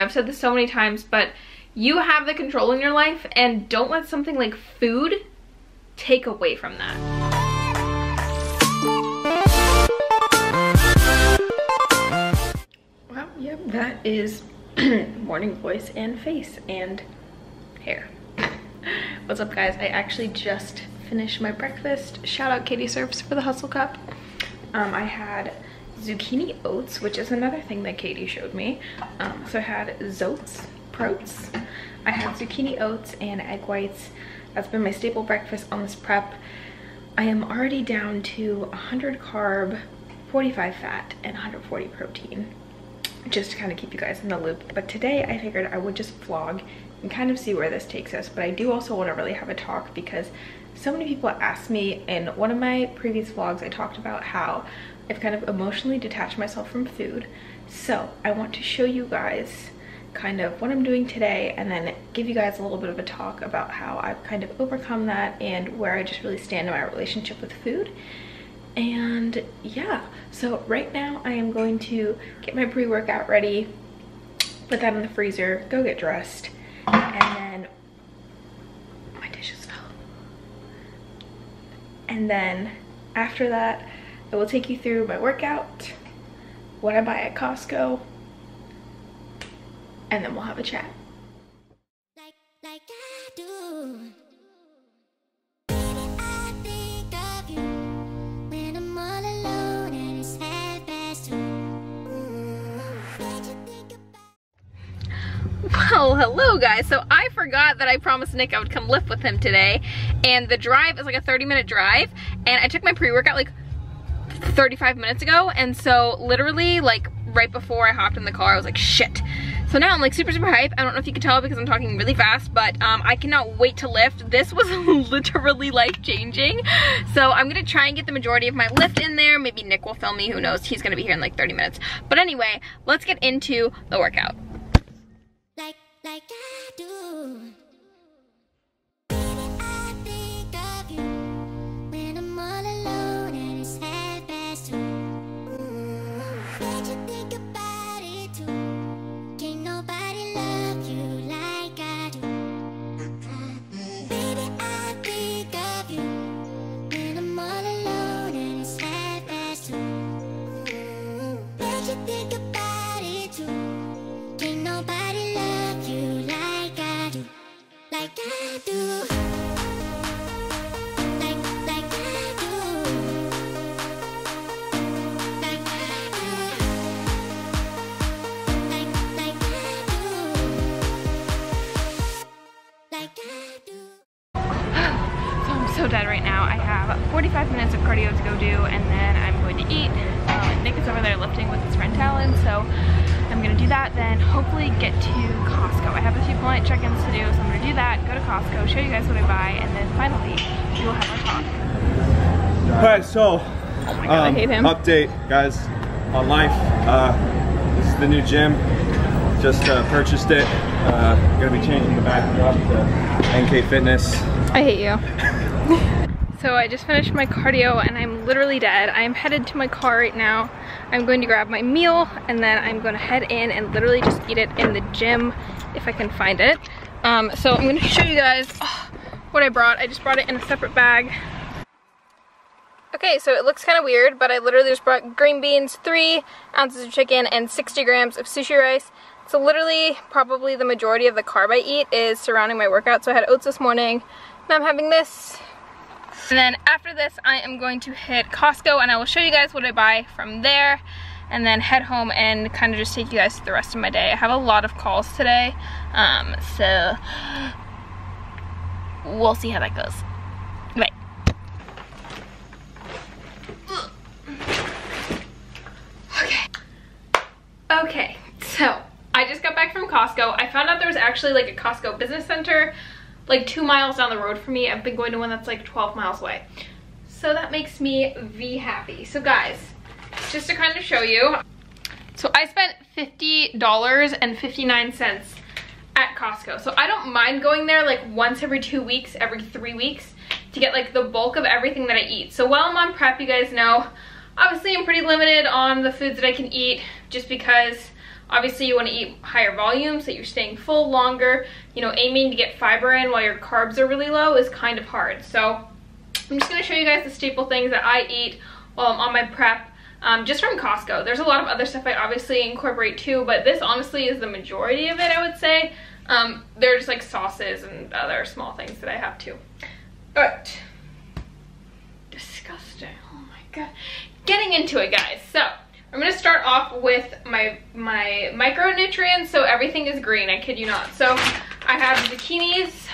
I've said this so many times, but you have the control in your life, and don't let something like food take away from that. Well, yep, that is morning voice and face and hair. What's up, guys? I actually just finished my breakfast. Shout out Katie Serves for the hustle cup. I had zucchini oats, which is another thing that Katie showed me. So I had zoats, proats. I had zucchini oats and egg whites. That's been my staple breakfast on this prep. I am already down to 100 carb, 45 fat, and 140 protein, just to kind of keep you guys in the loop. But today I figured I would just vlog and kind of see where this takes us. But I do also want to really have a talk, because so many people asked me in one of my previous vlogs, I talked about how I've kind of emotionally detached myself from food. So I want to show you guys kind of what I'm doing today, and then give you guys a little bit of a talk about how I've kind of overcome that and where I just really stand in my relationship with food. And yeah, so right now I am going to get my pre-workout ready, put that in the freezer, go get dressed, and then my dishes fell. And then after that, I will take you through my workout, what I buy at Costco, and then we'll have a chat. Like I do. Baby, I think of you when I'm all alone and it's 2:30. What you think about? Well, hello guys. So I forgot that I promised Nick I would come lift with him today, and the drive is like a 30-minute drive, and I took my pre-workout like 35 minutes ago, and so literally like right before I hopped in the car I was like, shit. So now I'm like super hype. I don't know if you can tell because I'm talking really fast, but I cannot wait to lift. This was literally life-changing. So I'm gonna try and get the majority of my lift in there. Maybe Nick will film me, who knows? He's gonna be here in like 30 minutes. But anyway, let's get into the workout. Like I do. Baby, I think of you when I'm all alone and it's 2:30. What you think about it too? Can't nobody love you like I do. Baby, I think of you when I'm all alone and it's 2:30. What you think about it too? Can't nobody love you like I do. Like I do. Like I do. Like I do. Like I do. So I'm so dead right now. I have 45 minutes of cardio to go do, and then I'm going to eat. Nick is over there lifting with his friend Talon, so I'm gonna do that, then hopefully get to Costco. I have a few client check-ins to do, so I'm gonna do that, go to Costco, show you guys what I buy, and then finally we will have our talk. Alright, so Oh my god, I hate him. Update, guys, on life. This is the new gym. Just purchased it. Gonna be changing the backdrop to NK Fitness. I hate you. So I just finished my cardio and I'm literally dead. I am headed to my car right now. I'm going to grab my meal, and then I'm going to head in and literally just eat it in the gym if I can find it. So I'm going to show you guys what I brought. I just brought it in a separate bag. Okay, so it looks kind of weird, but I literally just brought green beans, 3 ounces of chicken, and 60 grams of sushi rice. So literally, probably the majority of the carb I eat is surrounding my workout. So I had oats this morning, now I'm having this. And then after this, I am going to hit Costco, and I will show you guys what I buy from there, and then head home and kind of just take you guys through the rest of my day. I have a lot of calls today, so we'll see how that goes. Bye. Okay, so I just got back from Costco. I found out there was actually like a Costco business center like 2 miles down the road from me. I've been going to one that's like 12 miles away. So that makes me happy. So guys, just to kind of show you. So I spent $50.59 at Costco. So I don't mind going there like once every 2 weeks, every 3 weeks to get like the bulk of everything that I eat. So while I'm on prep, you guys know, obviously I'm pretty limited on the foods that I can eat just because Obviously you want to eat higher volume so you're staying full longer. You know, aiming to get fiber in while your carbs are really low is kind of hard. So I'm just going to show you guys the staple things that I eat while I'm on my prep, just from Costco. There's a lot of other stuff I obviously incorporate too, but this honestly is the majority of it, I would say. They're just like sauces and other small things that I have too. Alright. Disgusting. Oh my god. Getting into it, guys. So I'm gonna start off with my micronutrients, so everything is green, I kid you not. So I have zucchinis.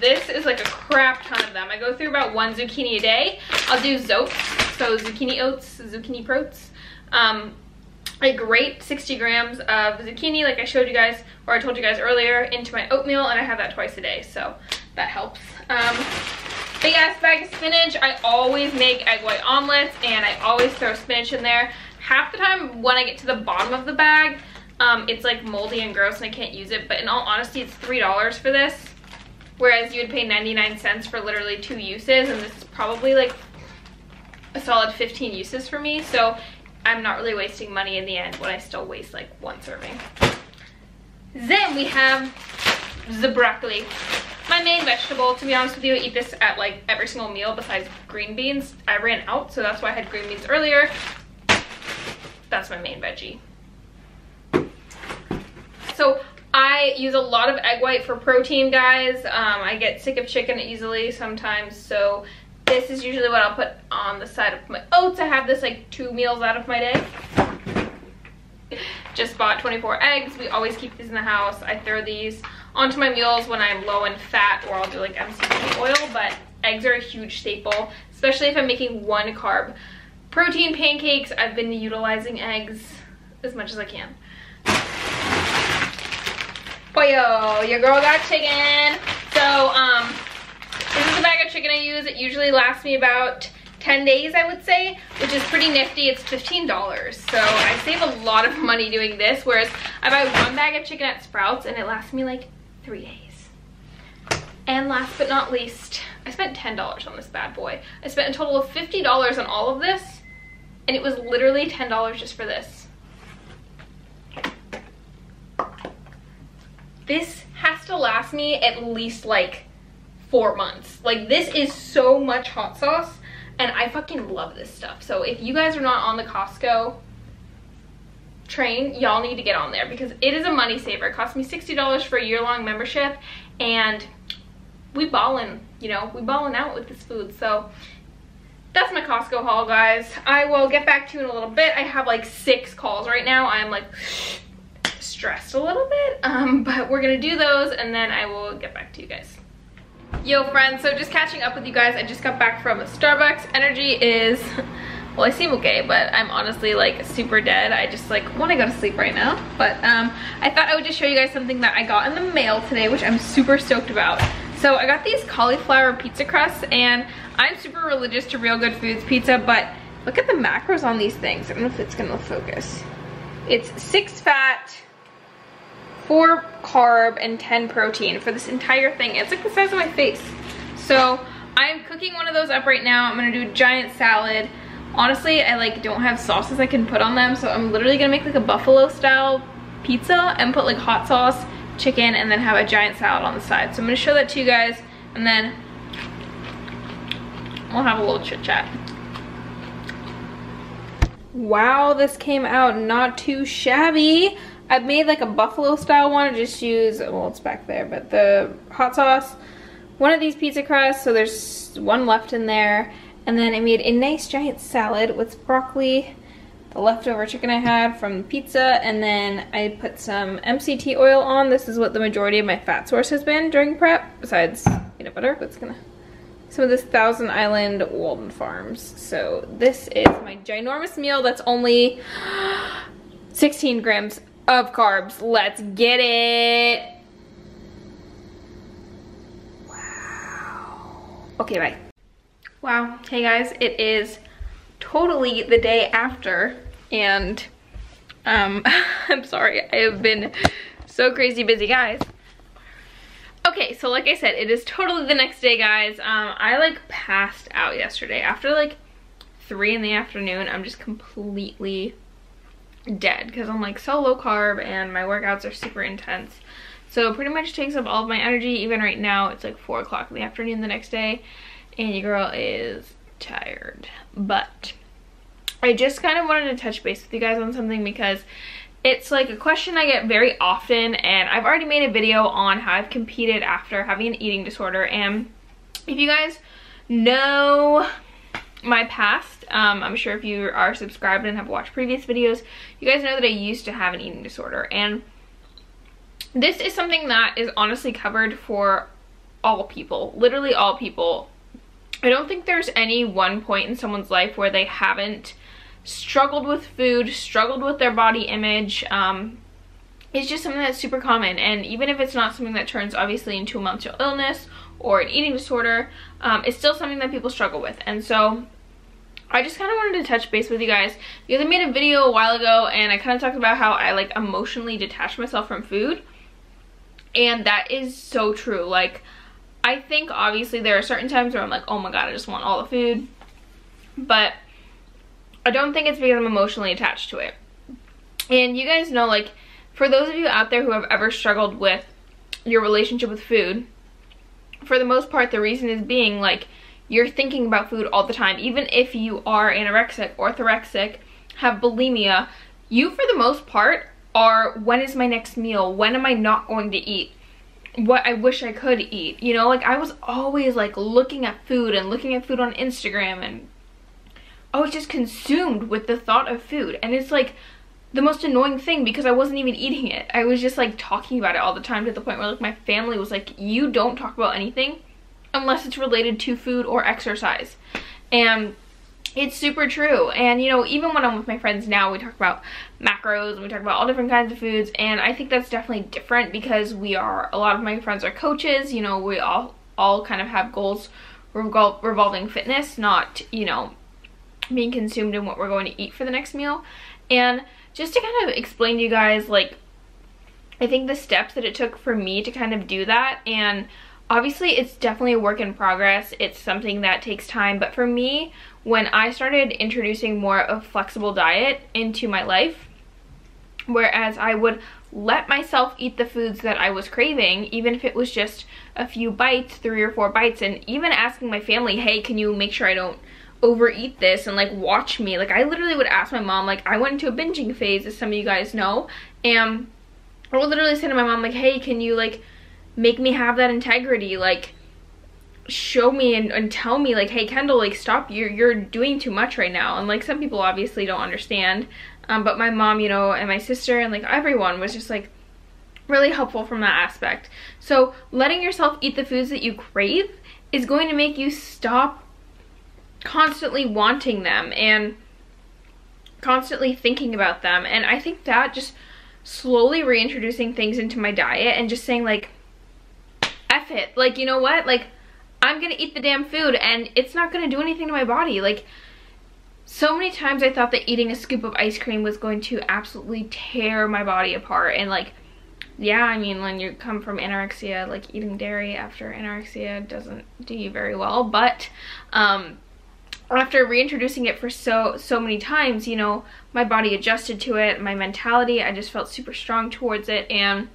This is like a crap ton of them. I go through about 1 zucchini a day. I'll do zotes, so zucchini oats, zucchini protes. I grate 60 grams of zucchini, like I showed you guys, or I told you guys earlier, into my oatmeal, and I have that twice a day, so that helps. Big ass bag of spinach. I always make egg white omelets, and I always throw spinach in there. Half the time when I get to the bottom of the bag, it's like moldy and gross and I can't use it, but in all honesty, it's $3 for this, whereas you would pay 99 cents for literally 2 uses, and this is probably like a solid 15 uses for me, so I'm not really wasting money in the end when I still waste like 1 serving. Then we have the broccoli. My main vegetable, to be honest with you. I eat this at like every single meal besides green beans. I ran out, so that's why I had green beans earlier. That's my main veggie. So I use a lot of egg white for protein, guys. I get sick of chicken easily sometimes, so this is usually what I'll put on the side of my oats. I have this like 2 meals out of my day. Just bought 24 eggs. We always keep these in the house. I throw these onto my meals when I'm low in fat, or I'll do like MCT oil, but eggs are a huge staple, especially if I'm making 1 carb protein pancakes. I've been utilizing eggs as much as I can. Boyo, your girl got chicken. So this is the bag of chicken I use. It usually lasts me about 10 days, I would say, which is pretty nifty. It's $15, so I save a lot of money doing this, whereas I buy 1 bag of chicken at Sprouts and it lasts me like 3 days. And last but not least, I spent $10 on this bad boy. I spent a total of $50 on all of this, and it was literally $10 just for this. This has to last me at least like 4 months. Like, this is so much hot sauce, and I fucking love this stuff. So if you guys are not on the Costco train, y'all need to get on there, because it is a money saver. It cost me $60 for a year-long membership, and we ballin', you know, we ballin' out with this food. So that's my Costco haul, guys. I will get back to you in a little bit. I have like 6 calls right now. I'm like stressed a little bit, but we're gonna do those and then I will get back to you guys. Yo friends, so just catching up with you guys. I just got back from Starbucks. Energy is, well, I seem okay, but I'm honestly like super dead. I just like want to go to sleep right now, but I thought I would just show you guys something that I got in the mail today, which I'm super stoked about. So I got these cauliflower pizza crusts, and I'm super religious to Real Good Foods pizza, but look at the macros on these things. I don't know if it's gonna focus. It's 6 fat, 4 carb, and 10 protein for this entire thing. It's like the size of my face. So I'm cooking one of those up right now. I'm gonna do a giant salad. Honestly, I like don't have sauces I can put on them, so I'm literally gonna make like a buffalo style pizza and put like hot sauce, chicken, and then have a giant salad on the side. So I'm gonna show that to you guys, and then we'll have a little chit chat. Wow, this came out not too shabby. I've made like a buffalo style one. I just use, well, it's back there, but the hot sauce, one of these pizza crusts, so there's 1 left in there. And then I made a nice giant salad with broccoli, the leftover chicken I had from the pizza, and then I put some MCT oil on. This is what the majority of my fat source has been during prep, besides peanut butter. That's gonna, some of this Thousand Island Walden Farms. So this is my ginormous meal that's only 16 grams of carbs. Let's get it. Wow. Okay, bye. Wow. Hey guys, it is totally the day after, and I'm sorry, I have been so crazy busy, guys. Okay, so like I said, it is totally the next day, guys. I like passed out yesterday after like 3 in the afternoon. I'm just completely dead because I'm like so low carb and my workouts are super intense. So it pretty much takes up all of my energy. Even right now, it's like 4 o'clock in the afternoon the next day and your girl is tired. But I just kind of wanted to touch base with you guys on something because it's like a question I get very often, and I've already made a video on how I've competed after having an eating disorder. And if you guys know my past, I'm sure if you are subscribed and have watched previous videos, you guys know that I used to have an eating disorder. And this is something that is honestly covered for all people, literally all people. I don't think there's any one point in someone's life where they haven't struggled with food, struggled with their body image. It's just something that's super common, and even if it's not something that turns obviously into a mental illness or an eating disorder, it's still something that people struggle with. And so I just kind of wanted to touch base with you guys because I made a video a while ago and I kind of talked about how I like emotionally detach myself from food, and that is so true. Like, I think obviously there are certain times where I'm like, oh my god, I just want all the food, but I don't think it's because I'm emotionally attached to it. And you guys know, like, for those of you out there who have ever struggled with your relationship with food, for the most part, the reason is being, like, you're thinking about food all the time. Even if you are anorexic, orthorexic, have bulimia, you, for the most part, are, when is my next meal? When am I not going to eat? What I wish I could eat? You know, like, I was always, like, looking at food and looking at food on Instagram, and I was just consumed with the thought of food. And it's like the most annoying thing because I wasn't even eating it. I was just like talking about it all the time, to the point where like my family was like, you don't talk about anything unless it's related to food or exercise. And it's super true. And you know, even when I'm with my friends now, we talk about macros and we talk about all different kinds of foods, and I think that's definitely different because a lot of my friends are coaches. You know, we all kind of have goals revolving fitness, not, you know, being consumed in what we're going to eat for the next meal. And just to kind of explain to you guys, like, I think the steps that it took for me to kind of do that, and obviously it's definitely a work in progress, it's something that takes time, but for me, when I started introducing more of a flexible diet into my life, whereas I would let myself eat the foods that I was craving, even if it was just a few bites, 3 or 4 bites, and even asking my family, hey, can you make sure I don't overeat this, and like watch me. Like, I literally would ask my mom, like, I went into a binging phase, as some of you guys know, and I would literally say to my mom, like, hey, can you like make me have that integrity, like show me and tell me, like, hey Kendall, like, stop, you're doing too much right now. And like, some people obviously don't understand, but my mom, you know, and my sister and like everyone was just like really helpful from that aspect. So letting yourself eat the foods that you crave is going to make you stop constantly wanting them and constantly thinking about them. And I think that just slowly reintroducing things into my diet and just saying, like, F it, like, you know what, like, I'm gonna eat the damn food and it's not gonna do anything to my body. Like, so many times I thought that eating a scoop of ice cream was going to absolutely tear my body apart, and like, yeah, I mean, when you come from anorexia, like, eating dairy after anorexia doesn't do you very well. But after reintroducing it for so many times, you know, my body adjusted to it, my mentality, I just felt super strong towards it, and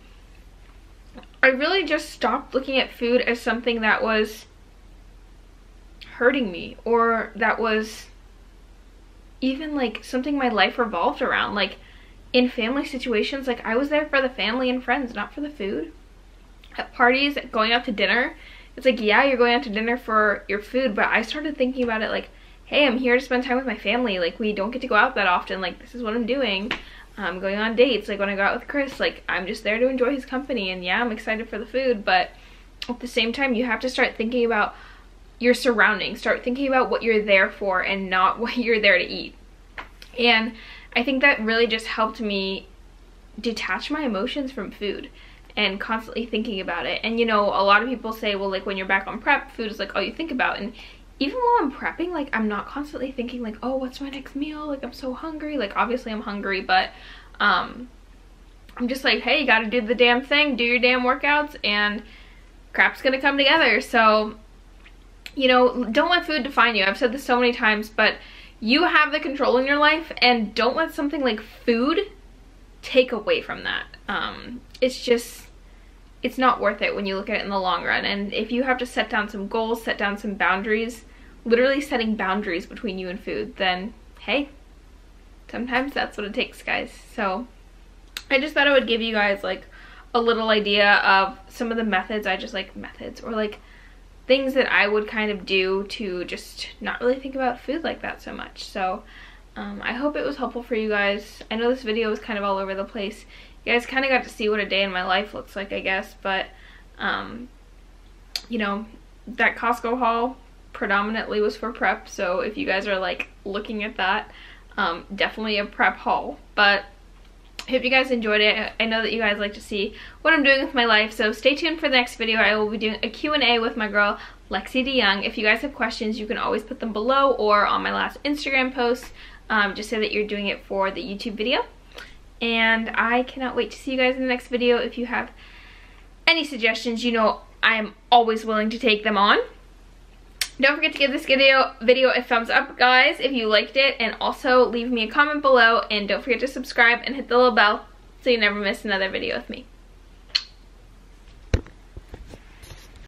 I really just stopped looking at food as something that was hurting me, or that was even like something my life revolved around. Like, in family situations, like, I was there for the family and friends, not for the food. At parties, going out to dinner, it's like, yeah, you're going out to dinner for your food, but I started thinking about it like, hey, I'm here to spend time with my family. Like, we don't get to go out that often. Like, this is what I'm doing. I'm going on dates. Like, when I go out with Chris, like, I'm just there to enjoy his company. And yeah, I'm excited for the food, but at the same time, you have to start thinking about your surroundings. Start thinking about what you're there for and not what you're there to eat. And I think that really just helped me detach my emotions from food and constantly thinking about it. And you know, a lot of people say, well, like, when you're back on prep, food is like all you think about. And even while I'm prepping, like, I'm not constantly thinking like, oh, what's my next meal? Like, I'm so hungry. Like, obviously I'm hungry, but I'm just like, hey, you gotta do the damn thing, do your damn workouts, and crap's gonna come together. So, you know, don't let food define you. I've said this so many times, but you have the control in your life, and don't let something like food take away from that. It's not worth it when you look at it in the long run. And if you have to set down some goals, set down some boundaries, literally setting boundaries between you and food, then hey, sometimes that's what it takes, guys. So I just thought I would give you guys like a little idea of some of the methods, or like things that I would kind of do to just not really think about food like that so much. So I hope it was helpful for you guys. I know this video was kind of all over the place. You guys kind of got to see what a day in my life looks like, I guess, but you know, that Costco haul predominantly was for prep, so if you guys are like looking at that, definitely a prep haul. But I hope you guys enjoyed it. I know that you guys like to see what I'm doing with my life, so stay tuned for the next video. I will be doing a Q&A with my girl Lexi DeYoung. If you guys have questions, you can always put them below or on my last Instagram post. Just say that you're doing it for the YouTube video. And I cannot wait to see you guys in the next video. If you have any suggestions, you know I am always willing to take them on. Don't forget to give this video a thumbs up, guys, if you liked it, and also leave me a comment below, and don't forget to subscribe and hit the little bell so you never miss another video with me.